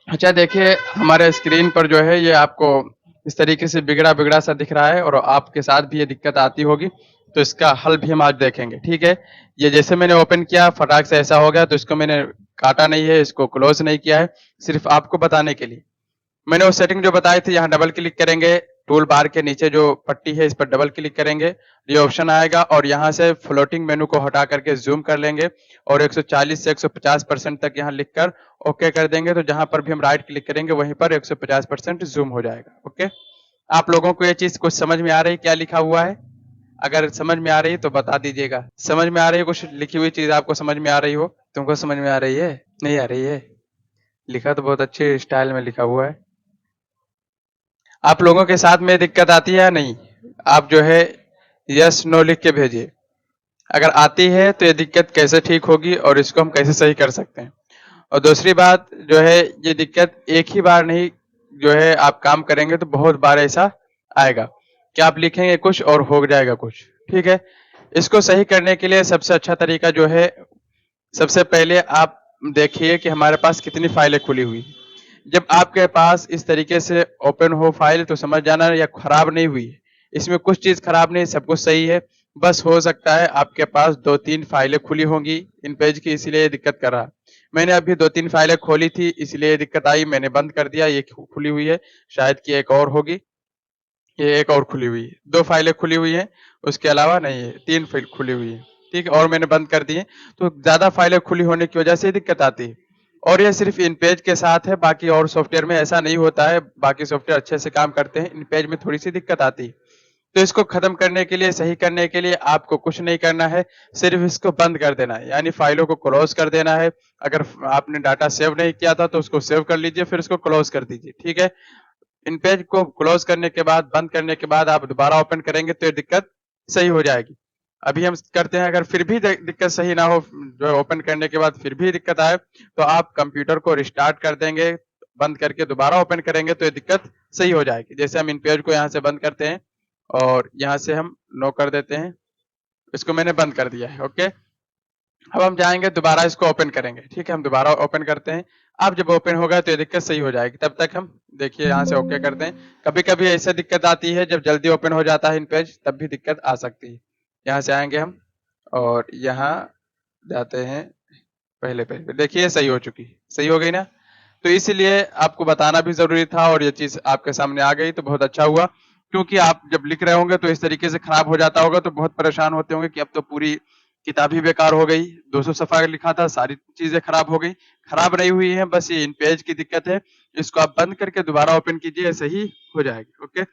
अच्छा देखिए, हमारे स्क्रीन पर जो है ये आपको इस तरीके से बिगड़ा-बिगड़ा सा दिख रहा है और आपके साथ भी ये दिक्कत आती होगी, तो इसका हल भी हम आज देखेंगे, ठीक है? ये जैसे मैंने ओपन किया फटाक से ऐसा हो गया तो इसको मैंने काटा नहीं है, इसको क्लोज़ नहीं किया है, सिर्फ़ आपको बताने के लिए। मैंने वो सेटिंग जो बताई थी यहाँ डबल क्लिक करेंगे, टूल बार के नीचे जो पट्टी है इस पर डबल क्लिक करेंगे, ये ऑप्शन आएगा और यहाँ से फ्लोटिंग मेनू को हटा करके ज़ूम कर लेंगे और 140 से 150% तक यहाँ लिख कर ओके कर देंगे, तो जहाँ पर भी हम राइट क्लिक करेंगे वहीं पर 150% ज़ूम हो जाएगा, ओके? आप लोगों को ये चीज़ कुछ समझ में आ रही है क्या लिखा हुआ है? अगर समझ में आ रही है तो बता दीजिएगा। समझ में आ रही है कुछ लिखी हुई चीज़ आपको समझ में आ रही हो? तुमको समझ में आ रही है? नहीं आ रही है? लिखा तो बहुत अच्छे स्टाइल में लिखा हुआ है। आप लोगों के साथ में दिक्कत आती है या नहीं? आप जो है यस नो लिख के भेजिए। अगर आती है तो ये दिक्कत कैसे ठीक होगी और इसको हम कैसे सही कर सकते हैं। और दूसरी बात जो है ये दिक्कत एक ही बार नहीं जो है आप काम करेंगे तो बहुत बार ऐसा आएगा कि आप लिखेंगे कुछ और हो जाएगा कुछ, ठीक है? इसको सही करने के लिए सबसे अच्छा तरीका जो है सबसे पहले आप देखिए कि हमारे पास कितनी फाइलें खुली हुई हैं। जब आपके पास इस तरीके से ओपन हो फाइल तो समझ जाना या खराब नहीं हुई है। इसमें कुछ चीज़ खराब नहीं, सब कुछ सही है। बस हो सकता है आपके पास 2-3 फाइलें खुली होंगी इन पेज की इसीलिए ये दिक्कत कर रहा। मैंने अभी 2-3 फाइलें खोली थी इसलिए ये दिक्कत आई, मैंने बंद कर दिया, ये खुली हुई है। शायद कि एक और होगी, ये एक और खुली हुई है। 2 फाइलें खुली हुई हैं, उसके अलावा नहीं है, 3 फाइल खुली हुई है। ठीक है? और मैंने बंद कर दी है। तो ज़्यादा फाइलें खुली होने की वजह से दिक्कत आती है। और ये सिर्फ़ InPage के साथ है, बाकी और सॉफ्टवेयर में ऐसा नहीं होता है। बाकी सॉफ्टवेयर अच्छे से काम करते हैं, InPage में थोड़ी-सी दिक्कत आती है। तो इसको खत्म करने के लिए, सही करने के लिए आपको कुछ नहीं करना है, सिर्फ़ इसको बंद कर देना है। यानी फाइलों को क्लोज़ कर देना है। अगर आपने डाटा सेव नहीं किया था तो उसको सेव कर लीजिए, फिर इसको क्लोज़ कर दीजिए। ठीक है? इन पेज को क्लोज करने के बाद, बंद करने के बाद आप दोबारा ओपन करेंगे तो ये दिक्कत सही हो जाएगी। अभी हम करते हैं, अगर फिर भी दिक्कत सही ना हो, जो है ओपन करने के बाद फिर भी दिक्कत आए, तो आप कंप्यूटर को रिस्टार्ट कर देंगे, बंद करके दोबारा ओपन करेंगे तो ये दिक्कत सही हो जाएगी। जैसे हम इन पेज को यहाँ से बंद करते हैं और यहाँ से हम नो कर देते हैं। इसको मैंने बंद कर दिया है, ओके? अब हम जाएँगे दोबारा इसको ओपन करेंगे, ठीक है? हम दोबारा ओपन करते हैं। अब जब ओपन होगा तो ये दिक्कत सही हो जाएगी, तब तक हम देखिए यहाँ से ओके करते हैं। कभी-कभी ऐसे दिक्कत आती है जब जल्दी ओपन हो जाता है इन पेज तब भी दिक्कत आ सकती है। यहाँ से आएँगे हम और यहाँ जाते हैं पहले पेज पे, देखिए सही हो चुकी है, सही हो गई ना? तो इसीलिए आपको बताना भी ज़रूरी था और ये चीज़ आपके सामने आ गई तो बहुत अच्छा हुआ, क्योंकि आप जब लिख रहे होंगे तो इस तरीके से खराब हो जाता होगा तो बहुत परेशान होते होंगे कि अब तो पूरी किताब ही बेकार हो गई, 200 सफ़ा लिखा था, सारी चीज़ें खराब हो गई। खराब नहीं हुई हैं, बस ये इन पेज की दिक्कत है, इसको आप बंद करके दोबारा ओपन कीजिए, सही हो जाएगी, ओके?